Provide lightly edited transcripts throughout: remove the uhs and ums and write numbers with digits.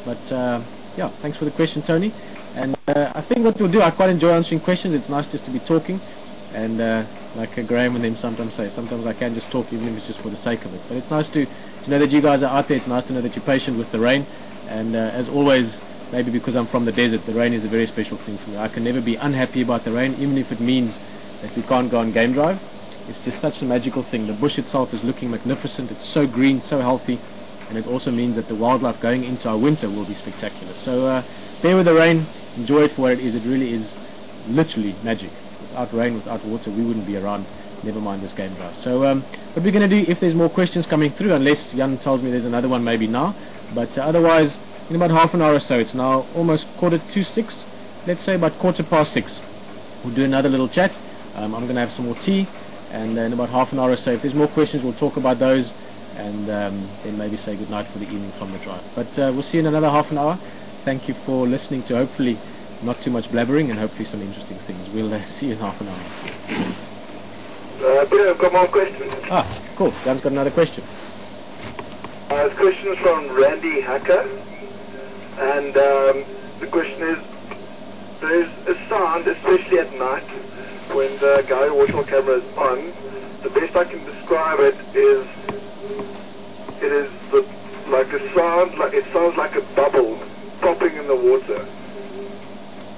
But yeah, thanks for the question, Tony. And I think what we'll do, I quite enjoy answering questions. It's nice just to be talking. And like Graham and them sometimes say, sometimes I can just talk even if it's just for the sake of it. But it's nice to know that you guys are out there. It's nice to know that you're patient with the rain. And as always, maybe because I'm from the desert, the rain is a very special thing for me. I can never be unhappy about the rain, even if it means that we can't go on game drive. It's just such a magical thing. The bush itself is looking magnificent. It's so green, so healthy. And it also means that the wildlife going into our winter will be spectacular. So bear with the rain. Enjoy it for what it is. It really is literally magic. Without rain, without water, we wouldn't be around, never mind this game drive. So what we're going to do, if there's more questions coming through, unless Jan tells me there's another one maybe now, but otherwise, in about half an hour or so, it's now almost 5:45, let's say about 6:15, we'll do another little chat. I'm going to have some more tea, and in about half an hour or so, if there's more questions, we'll talk about those, and then maybe say goodnight for the evening from the drive. But we'll see you in another half an hour. Thank you for listening to hopefully not too much blabbering and hopefully some interesting things. We'll see you in half an hour. Pieter, I've got more questions. Ah, cool. Dan's got another question. This question is from Randy Hacker, and the question is, there's a sound, especially at night, when the Gary Waterfall camera is on. The best I can describe it is like a sound, like it sounds like a bubble popping in the water.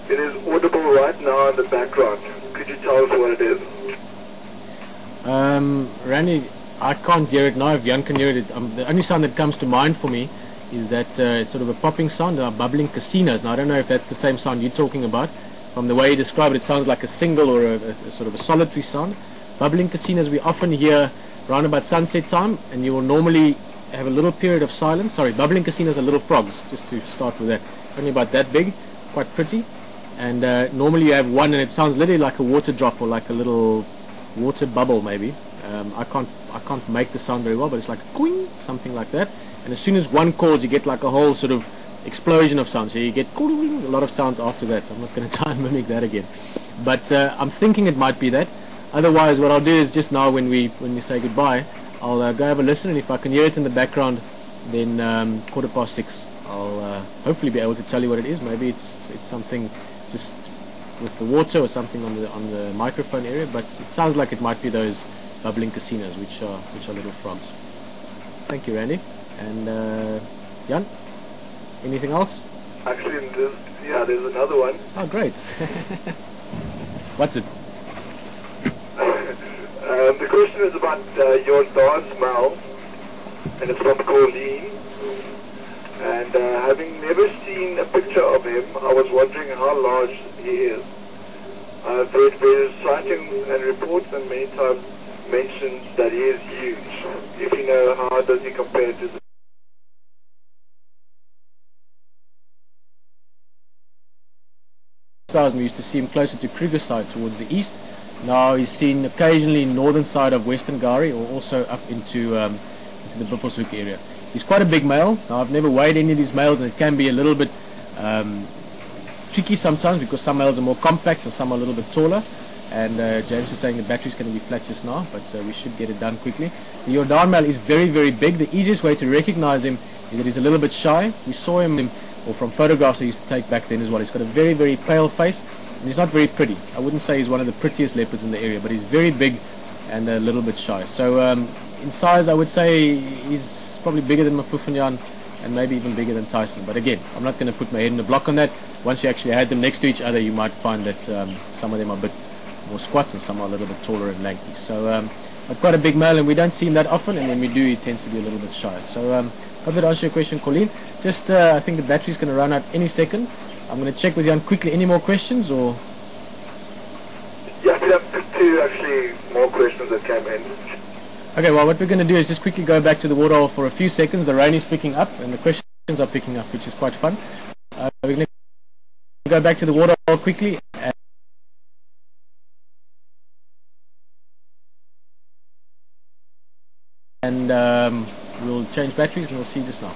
It is audible right now in the background. Could you tell us what it is? Randy, I can't hear it now. If Jan can hear it, the only sound that comes to mind for me is that sort of a popping sound, bubbling casinos. Now I don't know if that's the same sound you're talking about. From the way you describe it, it sounds like a single or a sort of a solitary sound. Bubbling casinos we often hear around about sunset time, and you will normally have a little period of silence. Sorry, bubbling casinos are little frogs, just to start with that. Only about that big, quite pretty. And normally you have one, and it sounds literally like a water drop or like a little water bubble maybe. I can't make the sound very well, but it's like quing, something like that. And as soon as one calls, you get like a whole sort of explosion of sound. So you get a lot of sounds after that. So I'm not going to try and mimic that again. But I'm thinking it might be that. Otherwise, what I'll do is just now when we say goodbye, I'll go have a listen, and if I can hear it in the background, then 6:15 I'll hopefully be able to tell you what it is. Maybe it's something just with the water or something on the microphone area, but it sounds like it might be those bubbling casinos, which are little frogs. Thank you, Randy. And Jan, anything else? Actually, there's another one. Oh, great. What's it? The question is about your dance smell, and it's from Colleen. And having never seen a picture of him, I was wondering how large he is. I've read various sightings and reports, and many times mentioned that he is huge. If you know, how does he compare to the... We used to see him closer to Kruger side towards the east. Now he's seen occasionally northern side of Western Gari, or also up into the Buffelshoek area. He's quite a big male. Now I've never weighed any of these males, and it can be a little bit tricky sometimes because some males are more compact and some are a little bit taller. And James is saying the battery's going to be flat just now, but we should get it done quickly. The Jordan male is very, very big. The easiest way to recognize him is that he's a little bit shy. We saw him, or from photographs I used to take back then as well. He's got a very, very pale face, and he's not very pretty. I wouldn't say he's one of the prettiest leopards in the area, but he's very big and a little bit shy. So in size, I would say he's probably bigger than Mafufenjan and maybe even bigger than Tyson. But again, I'm not going to put my head in the block on that. Once you actually had them next to each other, you might find that some of them are a bit more squat and some are a little bit taller and lanky. So but quite a big male, and we don't see him that often, and when we do, he tends to be a little bit shy. So hope that answers your question, Colleen. Just I think the battery's going to run out any second. I'm going to check with Jan quickly. Any more questions, or? Yeah, we have two actually more questions that came in. Okay, well, what we're going to do is just quickly go back to the waterhole for a few seconds. The rain is picking up and the questions are picking up, which is quite fun. We're going to go back to the waterhole quickly, and we'll change batteries and we'll see just now.